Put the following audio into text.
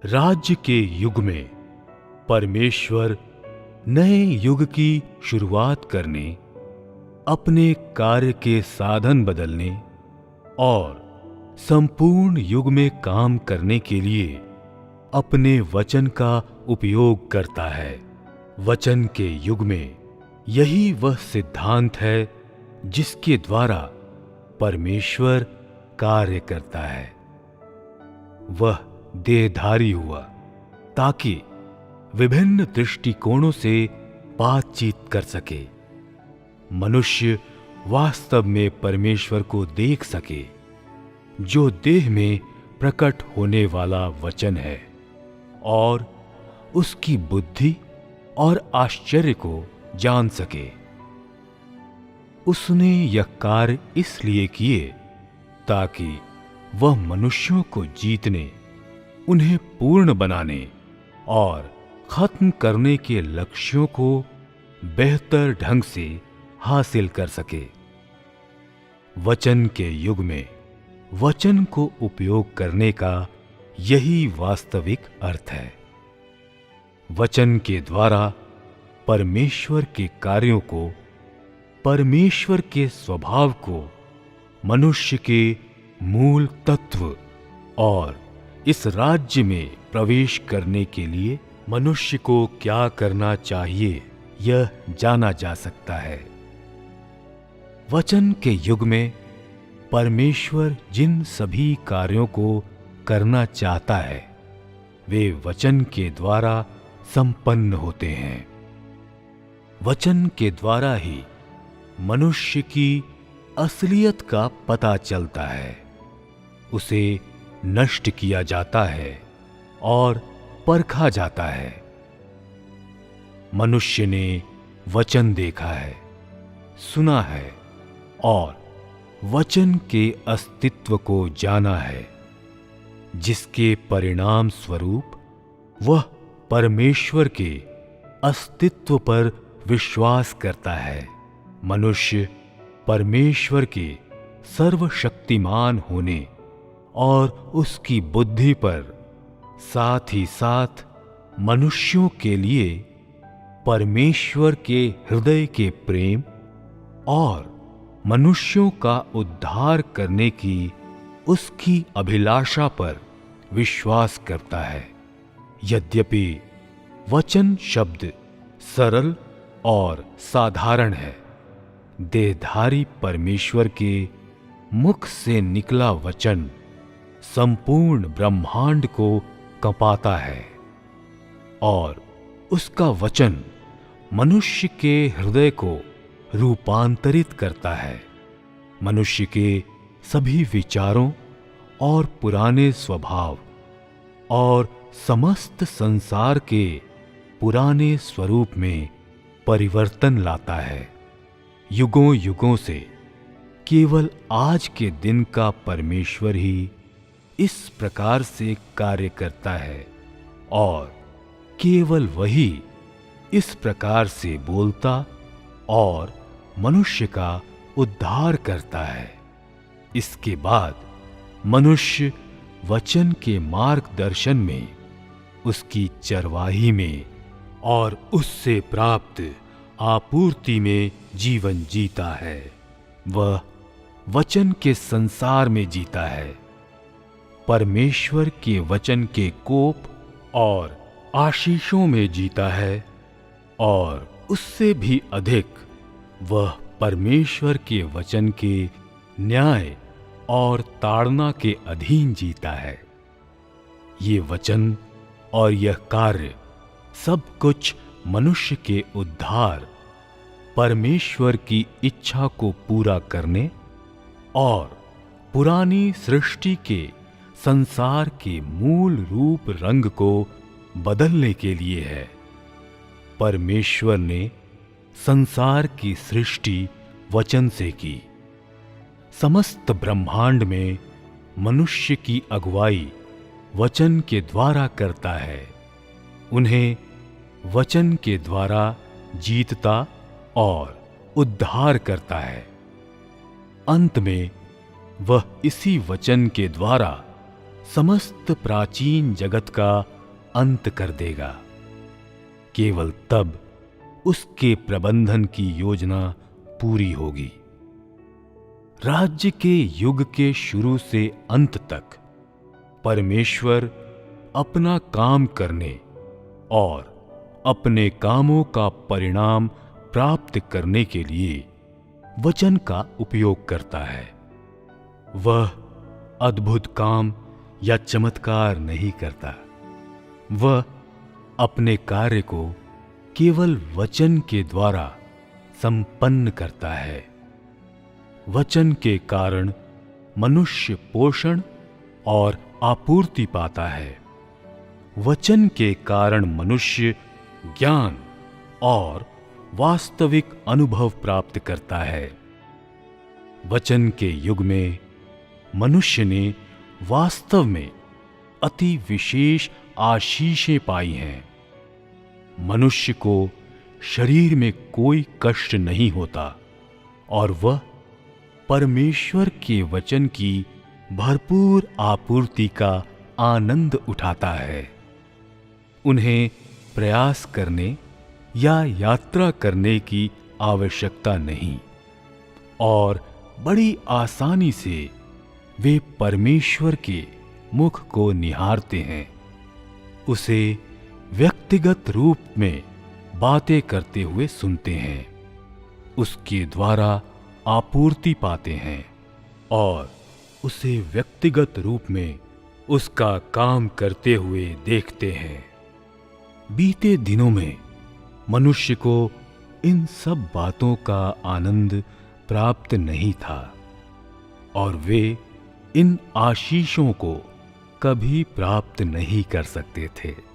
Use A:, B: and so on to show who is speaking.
A: राज्य के युग में परमेश्वर नए युग की शुरुआत करने, अपने कार्य के साधन बदलने और संपूर्ण युग में काम करने के लिए अपने वचन का उपयोग करता है। वचन के युग में यही वह सिद्धांत है जिसके द्वारा परमेश्वर कार्य करता है। वह देहधारी हुआ ताकि विभिन्न दृष्टिकोणों से बातचीत कर सके। मनुष्य वास्तव में परमेश्वर को देख सके, जो देह में प्रकट होने वाला वचन है, और उसकी बुद्धि और आश्चर्य को जान सके। उसने यह कार्य इसलिए किए ताकि वह मनुष्यों को जीतने, उन्हें पूर्ण बनाने और खत्म करने के लक्ष्यों को बेहतर ढंग से हासिल कर सके। वचन के युग में वचन को उपयोग करने का यही वास्तविक अर्थ है। वचन के द्वारा परमेश्वर के कार्यों को, परमेश्वर के स्वभाव को, मनुष्य के मूल तत्व और इस राज्य में प्रवेश करने के लिए मनुष्य को क्या करना चाहिए, यह जाना जा सकता है। वचन के युग में परमेश्वर जिन सभी कार्यों को करना चाहता है, वे वचन के द्वारा संपन्न होते हैं। वचन के द्वारा ही मनुष्य की असलियत का पता चलता है। उसे नष्ट किया जाता है और परखा जाता है। मनुष्य ने वचन देखा है, सुना है और वचन के अस्तित्व को जाना है, जिसके परिणाम स्वरूप वह परमेश्वर के अस्तित्व पर विश्वास करता है। मनुष्य परमेश्वर के सर्वशक्तिमान होने और उसकी बुद्धि पर, साथ ही साथ मनुष्यों के लिए परमेश्वर के हृदय के प्रेम और मनुष्यों का उद्धार करने की उसकी अभिलाषा पर विश्वास करता है। यद्यपि वचन शब्द सरल और साधारण है, देहधारी परमेश्वर के मुख से निकला वचन संपूर्ण ब्रह्मांड को कंपाता है और उसका वचन मनुष्य के हृदय को रूपांतरित करता है। मनुष्य के सभी विचारों और पुराने स्वभाव और समस्त संसार के पुराने स्वरूप में परिवर्तन लाता है। युगों युगों से केवल आज के दिन का परमेश्वर ही इस प्रकार से कार्य करता है और केवल वही इस प्रकार से बोलता और मनुष्य का उद्धार करता है। इसके बाद मनुष्य वचन के मार्गदर्शन में, उसकी चरवाही में और उससे प्राप्त आपूर्ति में जीवन जीता है। वह वचन के संसार में जीता है। परमेश्वर के वचन के कोप और आशीषों में जीता है और उससे भी अधिक वह परमेश्वर के वचन के न्याय और ताड़ना के अधीन जीता है। ये वचन और यह कार्य सब कुछ मनुष्य के उद्धार, परमेश्वर की इच्छा को पूरा करने और पुरानी सृष्टि के संसार के मूल रूप रंग को बदलने के लिए है। परमेश्वर ने संसार की सृष्टि वचन से की। समस्त ब्रह्मांड में मनुष्य की अगुवाई वचन के द्वारा करता है। उन्हें वचन के द्वारा जीतता और उद्धार करता है। अंत में वह इसी वचन के द्वारा समस्त प्राचीन जगत का अंत कर देगा। केवल तब उसके प्रबंधन की योजना पूरी होगी। राज्य के युग के शुरू से अंत तक परमेश्वर अपना काम करने और अपने कामों का परिणाम प्राप्त करने के लिए वचन का उपयोग करता है। वह अद्भुत काम या चमत्कार नहीं करता। वह अपने कार्य को केवल वचन के द्वारा संपन्न करता है। वचन के कारण मनुष्य पोषण और आपूर्ति पाता है। वचन के कारण मनुष्य ज्ञान और वास्तविक अनुभव प्राप्त करता है। वचन के युग में मनुष्य ने वास्तव में अति विशेष आशीषें पाई हैं। मनुष्य को शरीर में कोई कष्ट नहीं होता और वह परमेश्वर के वचन की भरपूर आपूर्ति का आनंद उठाता है। उन्हें प्रयास करने या यात्रा करने की आवश्यकता नहीं और बड़ी आसानी से वे परमेश्वर के मुख को निहारते हैं, उसे व्यक्तिगत रूप में बातें करते हुए सुनते हैं, उसके द्वारा आपूर्ति पाते हैं और उसे व्यक्तिगत रूप में उसका काम करते हुए देखते हैं। बीते दिनों में मनुष्य को इन सब बातों का आनंद प्राप्त नहीं था और वे इन आशीषों को कभी प्राप्त नहीं कर सकते थे।